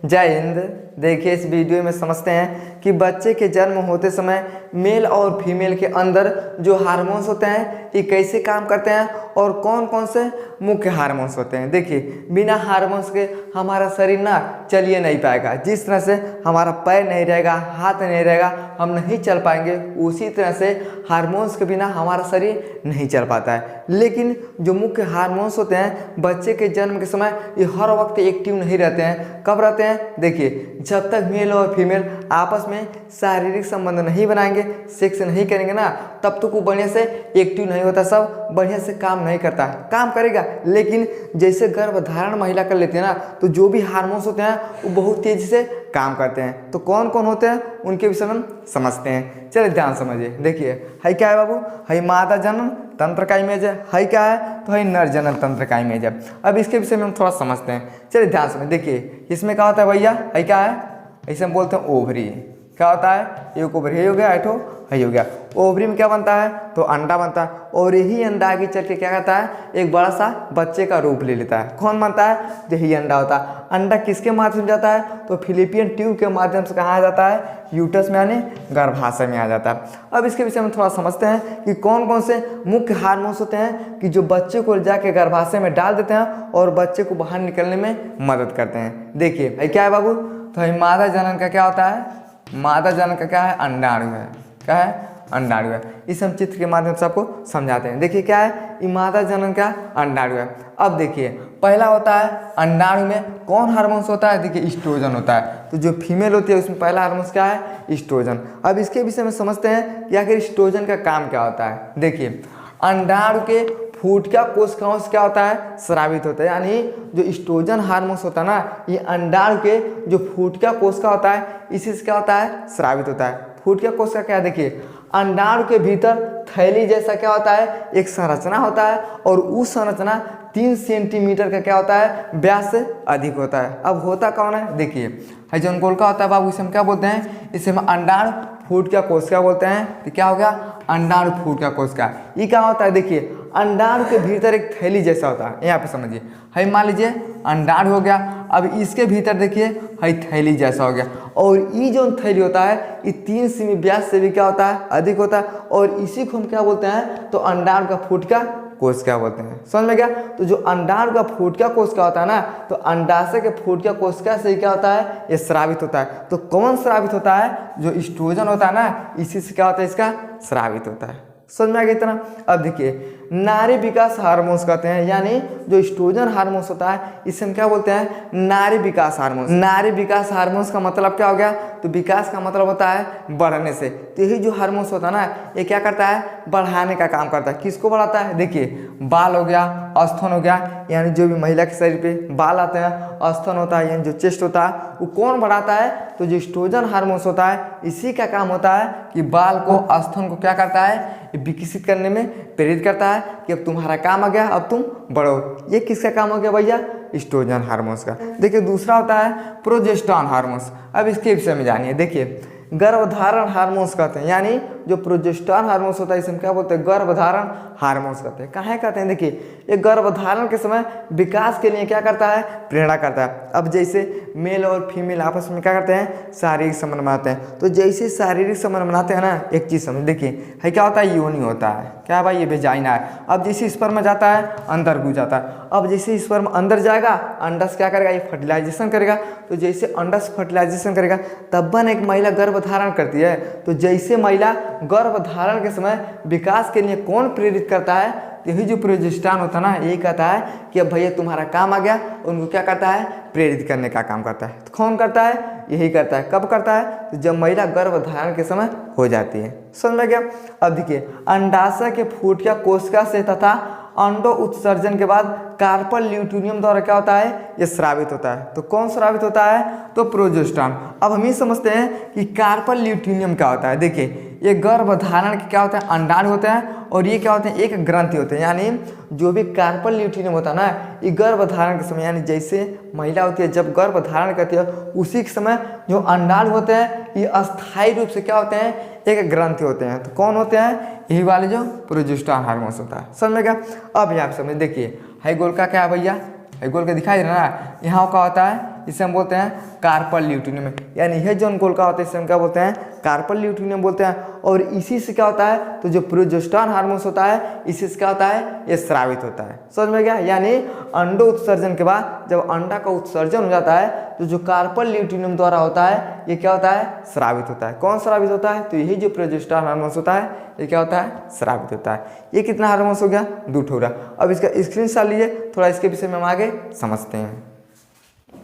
जय हिंद। देखिए इस वीडियो में समझते हैं कि बच्चे के जन्म होते समय मेल और फीमेल के अंदर जो हार्मोन्स होते हैं ये कैसे काम करते हैं और कौन कौन से मुख्य हार्मोन्स होते हैं। देखिए बिना हार्मोन्स के हमारा शरीर ना चलिए नहीं पाएगा। जिस तरह से हमारा पैर नहीं रहेगा, हाथ नहीं रहेगा, हम नहीं चल पाएंगे, उसी तरह से हार्मोन्स के बिना हमारा शरीर नहीं चल पाता है। लेकिन जो मुख्य हार्मोन्स होते हैं बच्चे के जन्म के समय ये हर वक्त एक्टिव नहीं रहते हैं। कब रहते हैं? देखिए जब तक मेल और फीमेल आपस में शारीरिक संबंध नहीं बनाएंगे, सेक्स नहीं करेंगे ना, तब तक वो बढ़िया से एक्टिव नहीं होता, सब बढ़िया से काम नहीं करता। काम करेगा लेकिन जैसे गर्भधारण महिला कर लेती है ना, तो जो भी हार्मोन्स होते हैं वो बहुत तेजी से काम करते हैं। तो कौन कौन होते हैं उनके विषय में हम समझते हैं। चलिए ध्यान समझिए। देखिए है क्या है बाबू? है मादा जनन तंत्र का इमेज है क्या है? तो है नर जनन तंत्र का इमेज है। अब इसके विषय में हम थोड़ा समझते हैं। चलिए ध्यान समझ। देखिए इसमें क्या होता है भैया? है क्या है? ऐसे हम बोलते हैं ओवरी। क्या होता है? एक ओवरी हो गया, ऐठो है हो गया। ओवरी में क्या बनता है? तो अंडा बनता है और यही अंडा आगे चल के क्या कहता है? एक बड़ा सा बच्चे का रूप ले लेता है। कौन बनता है? यही अंडा होता है। अंडा किसके माध्यम से जाता है? तो फिलिपियन ट्यूब के माध्यम से कहाँ आ जाता है? यूटस में यानी गर्भाशय में आ जाता है। अब इसके विषय में थोड़ा समझते हैं कि कौन कौन से मुख्य हार्मोन्स होते हैं कि जो बच्चे को जाके गर्भाशय में डाल देते हैं और बच्चे को बाहर निकलने में मदद करते हैं। देखिए क्या है बाबू? तो मादा जनन का क्या होता है? मादा जनन का क्या है? अंडाणु है। क्या है? अंडाणु है। इस हम चित्र के माध्यम से आपको समझाते हैं। देखिए क्या है? ये मादा जनन का अंडाणु है। अब देखिए पहला होता है अंडाणु में कौन हार्मोन्स होता है? देखिए ईस्ट्रोजन होता है। तो जो फीमेल होती है उसमें पहला हार्मोन्स क्या है? ईस्ट्रोजन। अब इसके विषय में समझते हैं कि आखिर ईस्ट्रोजन का काम क्या होता है। देखिए अंडाणु के फूटका कोशिकाओं से क्या होता है? स्रावित होता है। यानी जो ईस्ट्रोजन हार्मोन्स होता है ना, ये अंडाणु के जो फूटका कोशिका होता है इसी से क्या होता है? स्रावित होता है। फूटका कोशिका क्या है? देखिए अंडाणु के भीतर थैली जैसा क्या होता है? एक संरचना होता है और उस संरचना 3 सेंटीमीटर का क्या होता है? व्यास से अधिक होता है। अब होता कौन है? देखिए जो गोलका होता है बाबू, इसे हम क्या बोलते हैं? इसे हम अंडाणु फूटका कोशिका बोलते हैं। तो क्या हो गया? अंडाणु फूटका कोशिका। ये क्या होता है? देखिए अंडाणु के भीतर एक थैली जैसा होता है। यहाँ पे समझिए, है मान लीजिए अंडाणु हो गया। अब इसके भीतर देखिए है थैली जैसा हो गया और ये जो थैली होता है ये 3 सेमी व्यास से भी क्या होता है? अधिक होता है और इसी को हम क्या बोलते हैं? तो अंडाणु का फूटका कोशिका बोलते हैं। समझ में गया? तो जो अंडाणु का फूटका कोशिका होता है ना, तो अंडाशय के फूटका कोशिका से क्या होता है? ये स्रावित होता है। तो कौन स्रावित होता है? जो ईस्ट्रोजन होता है ना, इसी से क्या होता है? इसका स्रावित होता है। समझ में आ गया इतना? अब देखिए नारी विकास हार्मोन्स कहते हैं, यानी जो ईस्ट्रोजन हार्मोन्स होता है इसे हम क्या बोलते हैं? नारी विकास हार्मोन्स। नारी विकास हार्मोन्स का मतलब क्या हो गया? तो विकास का मतलब होता है बढ़ने से। तो यही जो हार्मोन्स होता है ना, ये क्या करता है? बढ़ाने का काम करता है। किसको बढ़ाता है? देखिए बाल हो गया, स्तन हो गया, यानी जो भी महिला के शरीर पे बाल आते हैं, स्तन होता है यानी जो चेस्ट होता है, वो कौन बढ़ाता है? तो जो ईस्ट्रोजन हार्मोन्स होता है इसी का काम होता है कि बाल को, स्तन को क्या करता है? विकसित करने में प्रेरित करता है कि अब तुम्हारा काम आ गया, अब तुम बढ़ो। ये किसका काम हो गया भैया? ईस्ट्रोजन हार्मोन्स का। देखिए दूसरा होता है प्रोजेस्टेरॉन हार्मोन्स। अब इसके विषय में जानिए। देखिए गर्भधारण हार्मोन्स कहते हैं, यानी जो प्रोजेस्टेरॉन हार्मोन्स होता है इसे हम क्या बोलते हैं? गर्भधारण हार्मोन्स कहते हैं। काहे कहते हैं? देखिए ये गर्भधारण के समय विकास के लिए क्या करता है? प्रेरणा करता है। अब जैसे मेल और फीमेल आपस में क्या करते हैं? शारीरिक संबंध बनाते हैं। तो जैसे शारीरिक संबंध बनाते हैं ना, एक चीज समझ। देखिए है क्या होता है? योनि होता है। क्या भाई? ये वेजाइना है। अब जैसे स्पर्म जाता है अंदर घुस जाता है। अब जैसे स्पर्म अंदर जाएगा, अंडस क्या करेगा? ये फर्टिलाइजेशन करेगा। तो जैसे अंडस फर्टिलाइजेशन करेगा तब एक महिला गर्भधारण करती है। तो जैसे महिला गर्भधारण के समय विकास के लिए कौन प्रेरित करता है? यही जो प्रोजेस्टेरॉन होता है ना, यही कहता है कि अब भैया तुम्हारा काम आ गया। उनको क्या करता है? प्रेरित करने का काम करता है। तो कौन करता है? यही करता है। कब करता है? तो जब महिला गर्भधारण के समय हो जाती है। समझ में गया? अब देखिए अंडाशय के फूटका कोशिका से तथा अंडो उत्सर्जन के बाद कार्पल ल्यूटिनियम द्वारा क्या होता है? ये स्रावित होता है। तो कौन स्रावित होता है? तो प्रोजेस्टेरॉन। अब हम ये समझते हैं कि कार्पल ल्यूटिनियम क्या होता है। देखिए ये गर्भधारण के क्या होते हैं? अंडाणु होते हैं और ये क्या होते हैं? एक ग्रंथि होते हैं। यानी जो भी कार्पल ल्यूटिनियम होता है ना, ये गर्भधारण के समय, यानी जैसे महिला होती है जब गर्भधारण करती है उसी के समय जो अंडाणु होते हैं ये अस्थायी रूप से क्या होते हैं? एक ग्रंथि होते हैं। तो कौन होते हैं? यही वाले जो प्रोजेस्टेरॉन हार्मोन्स होता है। समझ में गया? अब यहाँ पे समझ। देखिए है गोल का क्या है भैया? है गोल का दिखाई दे रहा है ना, यहाँ क्या होता है? इसे हम बोलते हैं कार्पल ल्यूटिनियम। यानी यह जो गोलका होता है इसे हम क्या बोलते हैं, कार्पल ल्यूटिनियम बोलते हैं। और इसी से क्या होता है, तो जो प्रोजेस्टेरोन हार्मोन्स होता है इसी से क्या होता है, ये स्रावित होता है। समझ में गया। यानी अंडो उत्सर्जन के बाद जब अंडा का उत्सर्जन हो जाता है तो जो कार्पल ल्यूटिनियम द्वारा होता है ये क्या होता है, स्रावित होता है। कौन स्रावित होता है, तो यही जो प्रोजेस्टेरोन हार्मोन्स होता है ये क्या होता है, स्रावित होता है। ये कितना हार्मोन्स हो गया, 2 ठो। अब इसका स्क्रीनशॉट लीजिए, थोड़ा इसके विषय में हम आगे समझते हैं।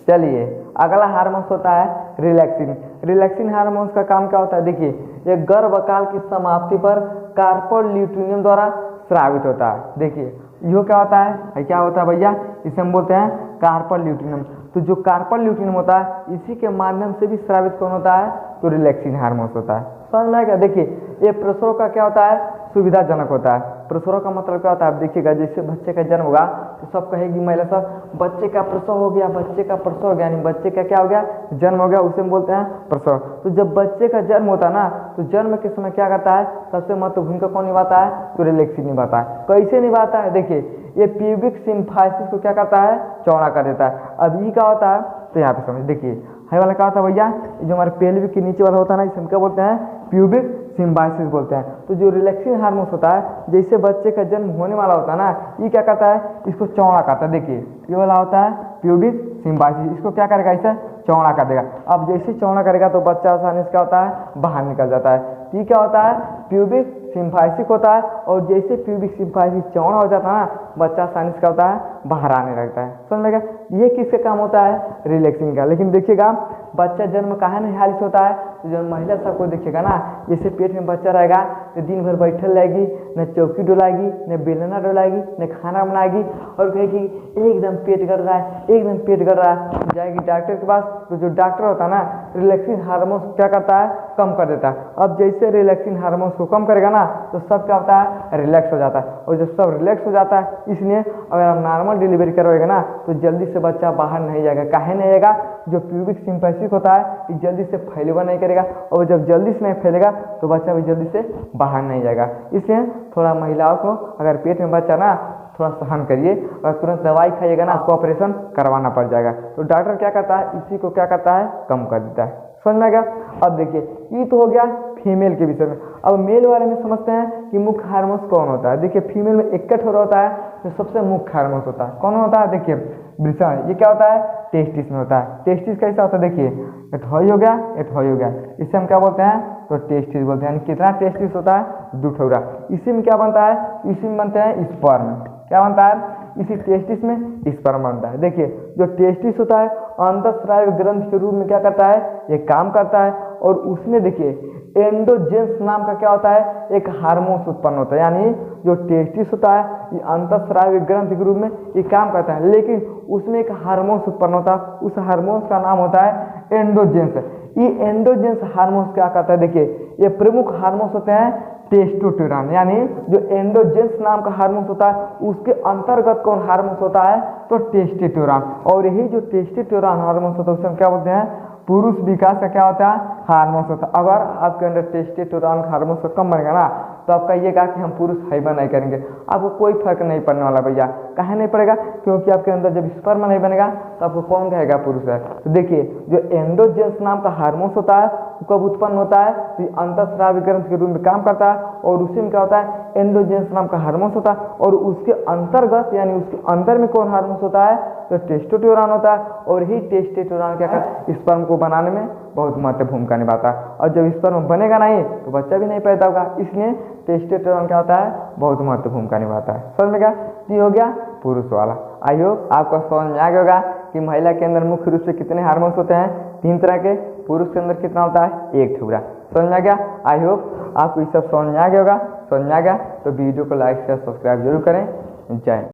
चलिए अगला हार्मोन्स होता है रिलैक्सिन। रिलैक्सिन हार्मोन्स का काम क्या होता है, देखिए ये गर्भकाल की समाप्ति पर कार्पल ल्यूटिनियम द्वारा स्रावित होता है। देखिए यो क्या होता है, क्या होता है भैया, इसे हम बोलते हैं कार्पल ल्यूटिनियम। तो जो कार्पल ल्यूटिनियम होता है इसी के माध्यम से भी स्रावित कौन होता है, तो रिलैक्सिन हार्मोन्स होता है। समझ में आएगा। देखिए ये प्रसव का क्या होता है, सुविधाजनक होता है। प्रसव का मतलब क्या होता है, आप देखिएगा जैसे बच्चे का जन्म होगा तो सब कहेगी महिला सब बच्चे का प्रसव हो गया, बच्चे का प्रसव हो गया, यानी बच्चे का क्या हो गया, जन्म हो गया, उसे हम बोलते हैं प्रसव। तो जब बच्चे का जन्म होता है ना, तो जन्म के समय क्या करता है, सबसे महत्वपूर्ण भूमिका कौन निभाता है, तो रिलैक्सिन निभाता है। कैसे निभाता है, देखिए ये प्यूबिक सिम्फाइसिस को क्या करता है, चौड़ा कर देता है। अब ये क्या होता है, तो यहाँ पे समझ, देखिए है वाला क्या होता है भैया, जो हमारे पेल्विक के नीचे वाला होता है ना, इसे हम क्या बोलते हैं, प्यूबिक सिम्बाइसिस बोलते हैं। तो जो रिलैक्सिन हार्मोन्स होता है, जैसे बच्चे का जन्म होने वाला होता है ना, ये क्या करता है, इसको चौड़ा करता है। देखिए ये वाला होता है प्यूबिक सिम्बाइसिस, इसको क्या करेगा, इसे चौड़ा कर देगा। अब जैसे चौड़ा करेगा तो बच्चा आसानी से क्या होता है, बाहर निकल जाता है। ये क्या होता है, प्यूबिक सिम्फाइसिस होता है। और जैसे प्यूबिक सिम्फाइसिस चौड़ा हो जाता है ना, बच्चा आसानी से क्या होता है, बाहर आने लगता है। समझ में गया। ये किसका काम होता है, रिलैक्सिन का। लेकिन देखिएगा बच्चा जन्म कहाँ नहीं हालिस होता है, तो जब महिला सबको देखिएगा ना, जैसे पेट में बच्चा रहेगा तो दिन भर बैठल रहेगी, न चौकी डोलाएगी, न बेलना डोलाएगी, न खाना बनाएगी, और कहेगी एकदम पेट गड़ रहा है, एकदम पेट गड़ रहा है। जाएगी डॉक्टर के पास, तो जो डॉक्टर होता है ना, रिलैक्सिन हार्मोन्स क्या करता है, कम कर देता है। अब जैसे रिलैक्सिन हार्मोन्स को कम करेगा ना, तो सब क्या होता है, रिलैक्स हो जाता है। और जब सब रिलैक्स हो जाता है, इसलिए अगर आप नॉर्मल डिलीवरी करवाएगा ना, तो जल्दी से बच्चा बाहर नहीं जाएगा। काहे नहीं आएगा, जो प्यूबिक सिम्फाइसिस होता है ये जल्दी से फैलेगा नहीं करेगा, और जब जल्दी से नहीं फैलेगा तो बच्चा भी जल्दी से बाहर नहीं जाएगा। इसलिए थोड़ा महिलाओं को अगर पेट में बच्चा ना, थोड़ा सहन करिए, और तुरंत दवाई खाइएगा ना, आपको ऑपरेशन करवाना पड़ जाएगा। तो डॉक्टर क्या करता है, इसी को क्या करता है, कम कर देता है। समझ में आ गया। अब देखिए ये तो हो गया फीमेल के विषय में। अब मेल वाले में समझते हैं कि मुख्य हार्मोन्स कौन होता है। देखिए फीमेल में इकट्ठ हो रहा होता है, जो सबसे मुख्य हार्मोन्स होता है कौन होता है, देखिए वृषण, ये क्या होता है, टेस्टिस में होता है। टेस्टिस कैसा होता है, देखिए एठोई हो गया, एठोई हो गया, इसे हम क्या बोलते हैं, तो टेस्टिस बोलते हैं। यानी कितना टेस्टिस होता है, 2 ठोरा। इसी में क्या बनता है, इसी में बनते हैं स्पर्म। क्या बनता है, इसी टेस्टिस में स्पर्म बनता है। देखिए जो टेस्टिस होता है अंतःस्रावी ग्रंथि के रूप में क्या करता है, ये काम करता है। और उसमें देखिए एंडोजेंस नाम का क्या होता है, एक हार्मोन्स उत्पन्न होता है। यानी जो टेस्टिस होता है ये अंतःस्रावी ग्रंथि के रूप में ये काम करता है, लेकिन उसमें एक हार्मोन्स उत्पन्न होता है, उस हार्मोन्स का नाम होता है एंडोजेंस। ये एंडोजेंस हार्मोन्स क्या करता है, देखिए ये प्रमुख हार्मोन्स होते हैं टेस्टोस्टेरोन। यानी जो एंडोजेंस नाम का हार्मोन्स होता है उसके अंतर्गत कौन हार्मोन्स होता है, तो टेस्टोस्टेरोन। और यही जो टेस्टोस्टेरोन हार्मोन्स होता है उसे हम क्या बोलते हैं, पुरुष विकास का क्या होता है, हार्मोन्स होता है। अगर आपके अंदर टेस्टोस्टेरोन हार्मोन्स कम बनेगा ना, तो आप कहिएगा कि हम पुरुष हैबा नहीं करेंगे, आपको कोई फर्क नहीं पड़ने वाला भैया। काहे नहीं पड़ेगा, क्योंकि आपके अंदर जब स्पर्म नहीं बनेगा तो आपको कौन कहेगा पुरुष है। तो देखिए जो एंडोजेंस नाम का हार्मोन्स होता है वो कब उत्पन्न होता है, तो अंतःस्रावी ग्रंथि के रूप में काम करता है। और उसी में क्या होता है, एंडोजेंस नाम का हार्मोन्स होता है। और उसके अंतर्गत यानी उसके अंदर में कौन हार्मोन्स होता है, तो टेस्टोस्टेरोन होता है। और ही टेस्टोस्टेरोन क्या करता है, स्पर्म को बनाने में बहुत महत्वपूर्ण भूमिका निभाता है। और जब स्पर्म बनेगा नहीं तो बच्चा भी नहीं पैदा होगा, इसलिए टेस्टोस्टेरोन क्या होता है, बहुत महत्वपूर्ण भूमिका निभाता है। समझ में क्या, ये हो गया पुरुष वाला। आई होप आपको समझ में आ गया होगा कि महिला के अंदर मुख्य रूप से कितने हार्मोन्स होते हैं, 3 तरह के। पुरुष के अंदर कितना होता है, 1 ठुकरा। समझ में आ गया। आई होप आपको ये सब समझ में आ गया होगा। समझ में आ गया तो वीडियो को लाइक शेयर सब्सक्राइब जरूर करें। जय।